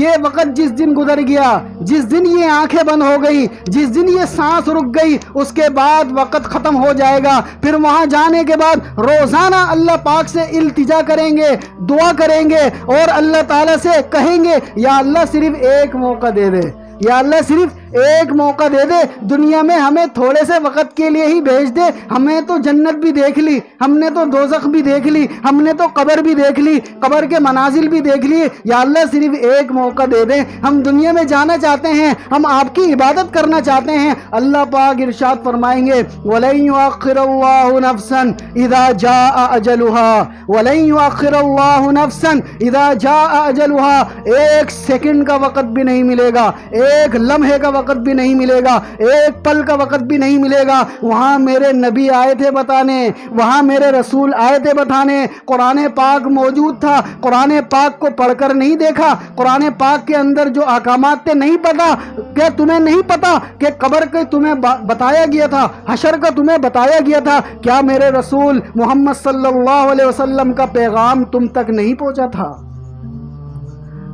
یہ وقت جس دن گزر گیا، جس دن یہ آنکھیں بند ہو گئی، جس دن یہ سانس رک گئی، اس کے بعد وقت ختم ہو جائے گا۔ پھر وہاں جانے کے بعد روزانہ اللہ پاک سے التجا کریں گے، دعا کریں گے اور اللہ تعالیٰ سے کہیں گے یا اللہ صرف ایک موقع دے دے، یا اللہ صرف ایک موقع دے دے، دنیا میں ہمیں تھوڑے سے وقت کے لیے ہی بھیج دے، ہمیں تو جنت بھی دیکھ لی، ہم نے تو دوزخ بھی دیکھ لی، ہم نے تو قبر بھی دیکھ لی، قبر کے منازل بھی دیکھ لیے، یا اللہ صرف ایک موقع دے دے، ہم دنیا میں جانا چاہتے ہیں، ہم آپ کی عبادت کرنا چاہتے ہیں۔ اللہ پاک ارشاد فرمائیں گے وَلَن يُؤَخِّرَ اللَّهُ نَفْسًا إِذَا جَاءَ أَجَلُهَا وَلَن يُؤَخِّرَ اللَّهُ نَفْسًا إِذَا جَاءَ أَجَلُهَا، ایک سیکنڈ کا وقت بھی نہیں ملے گا، ایک لمحے کا وقت بھی نہیں ملے گا، ایک پل کا وقت بھی نہیں ملے گا۔ وہاں میرے نبی آئے تھے بتانے، وہاں میرے رسول آئے تھے بتانے، قرآن پاک موجود تھا، قرآن پاک کو پڑھ کر نہیں دیکھا، قرآن پاک کے اندر جو احکامات تھے نہیں پتا، کہ تمہیں نہیں پتا کہ قبر کا تمہیں بتایا گیا تھا، حشر کا تمہیں بتایا گیا تھا، کیا میرے رسول محمد صلی اللہ علیہ وسلم کا پیغام تم تک نہیں پہنچا تھا؟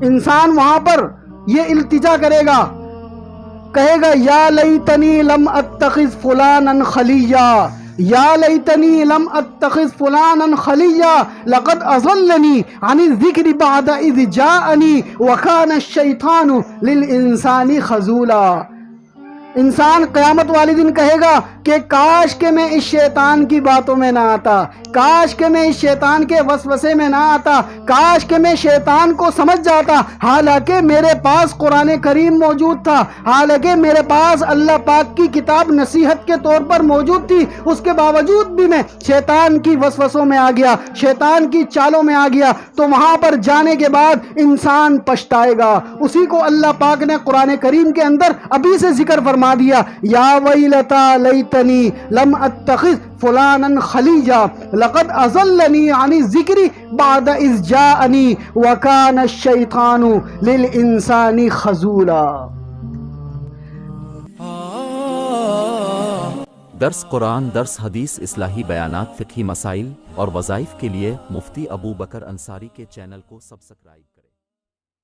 انسان وہاں پر یہ التجا کرے گا، کہے گا یا لیتنی لم اتخذ فلانا خلیا، یا لیتنی لم اتخذ فلانا خلیا لقد اضلنی عن الذکر بعد اذ جاءنی وکان الشیطان للانسان خذولا۔ انسان قیامت والے دن کہے گا کہ کاش کہ میں اس شیطان کی باتوں میں نہ آتا، کاش کہ میں اس شیطان کے وسوسے میں نہ آتا، کاش کہ میں شیطان کو سمجھ جاتا، حالانکہ میرے پاس قرآن کریم موجود تھا، حالانکہ میرے پاس اللہ پاک کی کتاب نصیحت کے طور پر موجود تھی، اس کے باوجود بھی میں شیطان کی وسوسوں میں آ گیا، شیطان کی چالوں میں آ گیا۔ تو وہاں پر جانے کے بعد انسان پچھتائے گا۔ اسی کو اللہ پاک نے قرآن کریم کے اندر ابھی سے ذکر فرما دیا، یا ویلتا لیتنی لم اتخذ فلانا خلیجا لقد اضلنی عن الذکر بعد اذ جاءنی وکان الشیطان للانسان خذولا۔ درس قرآن، درس حدیث، اصلاحی بیانات، فقہی مسائل اور وظائف کے لیے مفتی ابو بکر انصاری کے چینل کو سبسکرائب کریں۔